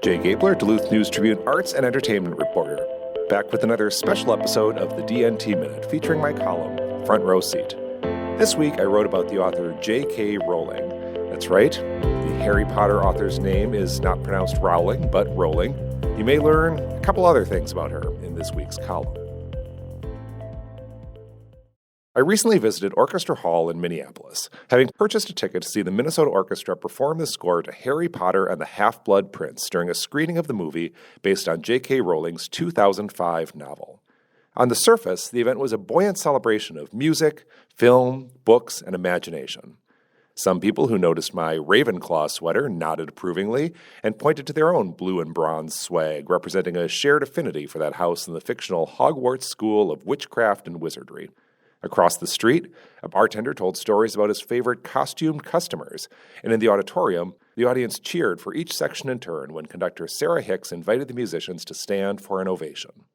Jay Gabler, Duluth News Tribune arts and entertainment reporter, back with another special episode of the DNT Minute featuring my column, Front Row Seat. This week I wrote about the author J.K. Rowling. That's right, the Harry Potter author's name is not pronounced Rowling, but Rowling. You may learn a couple other things about her in this week's column. I recently visited Orchestra Hall in Minneapolis, having purchased a ticket to see the Minnesota Orchestra perform the score to Harry Potter and the Half-Blood Prince during a screening of the movie based on J.K. Rowling's 2005 novel. On the surface, the event was a buoyant celebration of music, film, books, and imagination. Some people who noticed my Ravenclaw sweater nodded approvingly and pointed to their own blue and bronze swag, representing a shared affinity for that house in the fictional Hogwarts School of Witchcraft and Wizardry. Across the street, a bartender told stories about his favorite costumed customers, and in the auditorium, the audience cheered for each section in turn when conductor Sarah Hicks invited the musicians to stand for an ovation.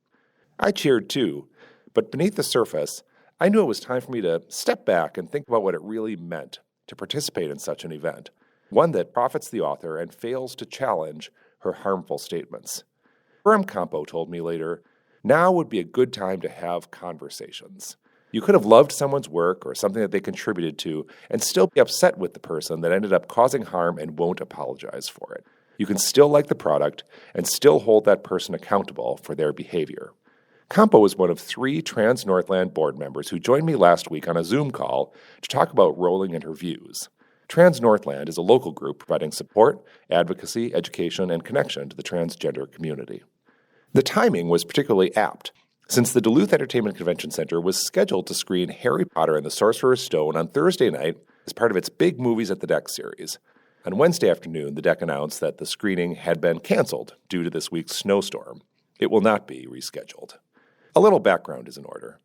I cheered too, but beneath the surface, I knew it was time for me to step back and think about what it really meant to participate in such an event, one that profits the author and fails to challenge her harmful statements. Graham Campo told me later, "Now would be a good time to have conversations." You could have loved someone's work or something that they contributed to and still be upset with the person that ended up causing harm and won't apologize for it. You can still like the product and still hold that person accountable for their behavior. Campo was one of 3 Trans-Northland board members who joined me last week on a Zoom call to talk about Rowling and her views. Trans-Northland is a local group providing support, advocacy, education, and connection to the transgender community. The timing was particularly apt, since the Duluth Entertainment Convention Center was scheduled to screen Harry Potter and the Sorcerer's Stone on Thursday night as part of its Big Movies at the DECC series. On Wednesday afternoon, the DECC announced that the screening had been canceled due to this week's snowstorm. It will not be rescheduled. A little background is in order.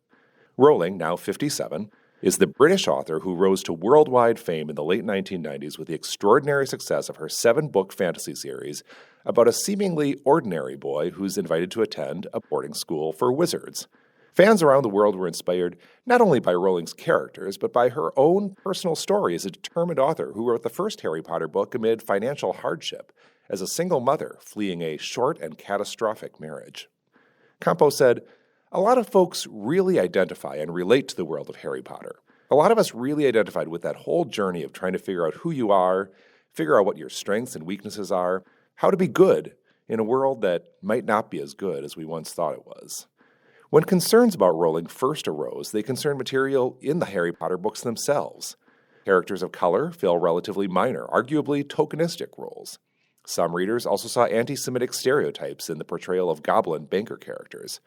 Rowling, now 57, is the British author who rose to worldwide fame in the late 1990s with the extraordinary success of her 7-book fantasy series about a seemingly ordinary boy who's invited to attend a boarding school for wizards. Fans around the world were inspired not only by Rowling's characters, but by her own personal story as a determined author who wrote the first Harry Potter book amid financial hardship, as a single mother fleeing a short and catastrophic marriage. Campo said, "A lot of folks really identify and relate to the world of Harry Potter. A lot of us really identified with that whole journey of trying to figure out who you are, figure out what your strengths and weaknesses are, how to be good in a world that might not be as good as we once thought it was." When concerns about Rowling first arose, they concerned material in the Harry Potter books themselves. Characters of color fill relatively minor, arguably tokenistic roles. Some readers also saw anti-Semitic stereotypes in the portrayal of goblin banker characters.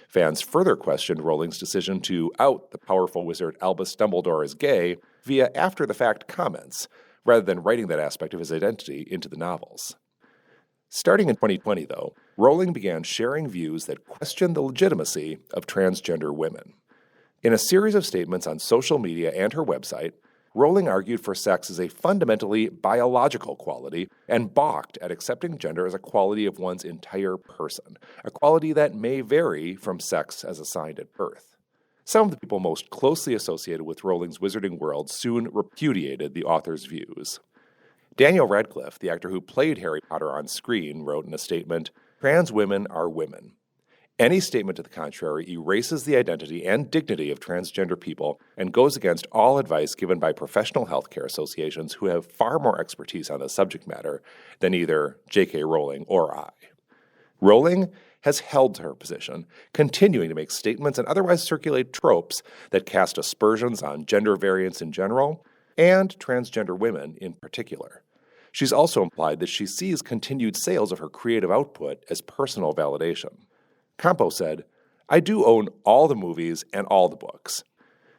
Fans further questioned Rowling's decision to out the powerful wizard Albus Dumbledore as gay via after-the-fact comments, rather than writing that aspect of his identity into the novels. Starting in 2020, though, Rowling began sharing views that questioned the legitimacy of transgender women. In a series of statements on social media and her website, Rowling argued for sex as a fundamentally biological quality and balked at accepting gender as a quality of one's entire person, a quality that may vary from sex as assigned at birth. Some of the people most closely associated with Rowling's wizarding world soon repudiated the author's views. Daniel Radcliffe, the actor who played Harry Potter on screen, wrote in a statement, "Trans women are women. Any statement to the contrary erases the identity and dignity of transgender people and goes against all advice given by professional healthcare associations who have far more expertise on the subject matter than either J.K. Rowling or I." Rowling has held to her position, continuing to make statements and otherwise circulate tropes that cast aspersions on gender variance in general and transgender women in particular. She's also implied that she sees continued sales of her creative output as personal validation. Campo said, "I do own all the movies and all the books.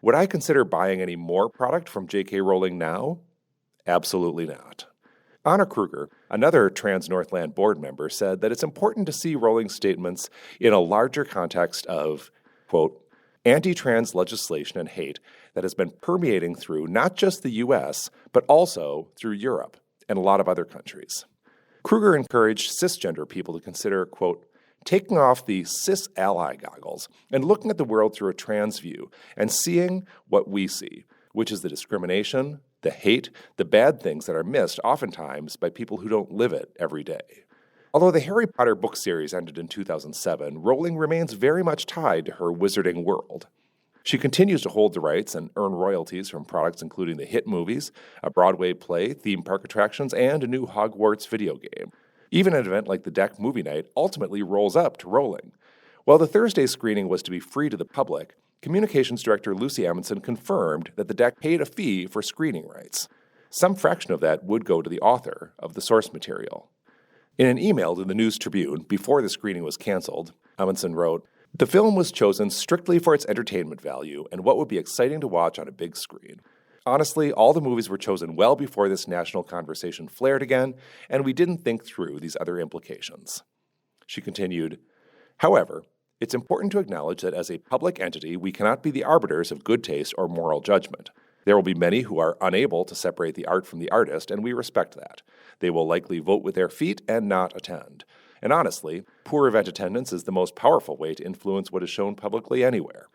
Would I consider buying any more product from J.K. Rowling now? Absolutely not." Anna Kruger, another Trans-Northland board member, said that it's important to see Rowling's statements in a larger context of, quote, anti-trans legislation and hate that has been permeating through not just the U.S., but also through Europe and a lot of other countries. Kruger encouraged cisgender people to consider, quote, taking off the cis ally goggles and looking at the world through a trans view and seeing what we see, which is the discrimination, the hate, the bad things that are missed oftentimes by people who don't live it every day. Although the Harry Potter book series ended in 2007, Rowling remains very much tied to her wizarding world. She continues to hold the rights and earn royalties from products including the hit movies, a Broadway play, theme park attractions, and a new Hogwarts video game. Even an event like the DECC movie night ultimately rolls up to Rowling. While the Thursday screening was to be free to the public, Communications Director Lucy Amundsen confirmed that the DECC paid a fee for screening rights. Some fraction of that would go to the author of the source material. In an email to the News Tribune before the screening was canceled, Amundsen wrote, "The film was chosen strictly for its entertainment value and what would be exciting to watch on a big screen. Honestly, all the movies were chosen well before this national conversation flared again, and we didn't think through these other implications." She continued, "However, it's important to acknowledge that as a public entity, we cannot be the arbiters of good taste or moral judgment. There will be many who are unable to separate the art from the artist, and we respect that. They will likely vote with their feet and not attend. And honestly, poor event attendance is the most powerful way to influence what is shown publicly anywhere."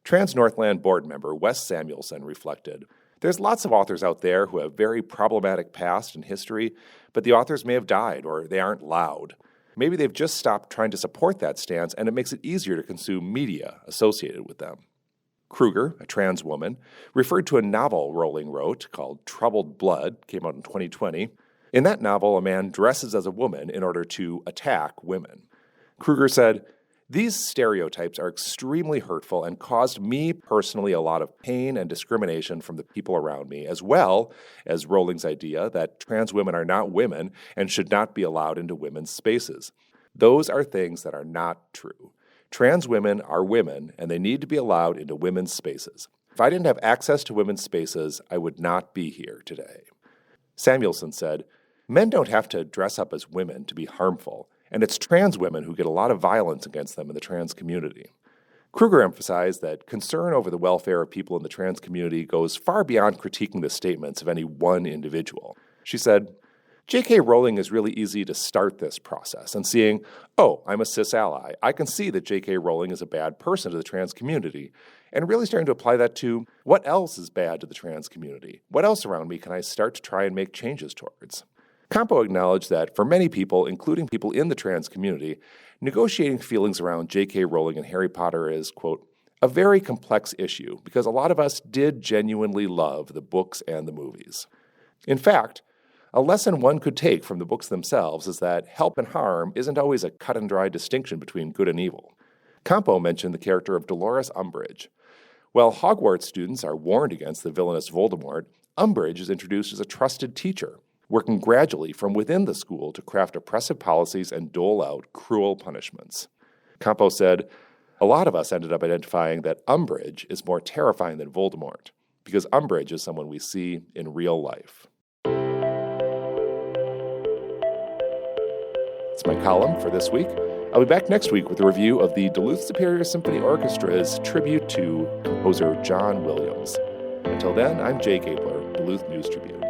Trans Northland board member Wes Samuelson reflected, "There's lots of authors out there who have very problematic past and history, but the authors may have died or they aren't loud. Maybe they've just stopped trying to support that stance and it makes it easier to consume media associated with them." Kruger, a trans woman, referred to a novel Rowling wrote called Troubled Blood, came out in 2020. In that novel, a man dresses as a woman in order to attack women. Kruger said, "These stereotypes are extremely hurtful and caused me personally a lot of pain and discrimination from the people around me, as well as Rowling's idea that trans women are not women and should not be allowed into women's spaces. Those are things that are not true. Trans women are women, and they need to be allowed into women's spaces. If I didn't have access to women's spaces, I would not be here today." Samuelson said, "Men don't have to dress up as women to be harmful, and it's trans women who get a lot of violence against them in the trans community." Kruger emphasized that concern over the welfare of people in the trans community goes far beyond critiquing the statements of any one individual. She said, "J.K. Rowling is really easy to start this process and seeing, oh, I'm a cis ally. I can see that J.K. Rowling is a bad person to the trans community, and really starting to apply that to what else is bad to the trans community? What else around me can I start to try and make changes towards?" Campo acknowledged that for many people, including people in the trans community, negotiating feelings around J.K. Rowling and Harry Potter is, quote, "a very complex issue because a lot of us did genuinely love the books and the movies." In fact, a lesson one could take from the books themselves is that help and harm isn't always a cut-and-dry distinction between good and evil. Campo mentioned the character of Dolores Umbridge. While Hogwarts students are warned against the villainous Voldemort, Umbridge is introduced as a trusted teacher, working gradually from within the school to craft oppressive policies and dole out cruel punishments. Campo said, "A lot of us ended up identifying that Umbridge is more terrifying than Voldemort, because Umbridge is someone we see in real life." That's my column for this week. I'll be back next week with a review of the Duluth Superior Symphony Orchestra's tribute to composer John Williams. Until then, I'm Jay Gabler, Duluth News Tribune.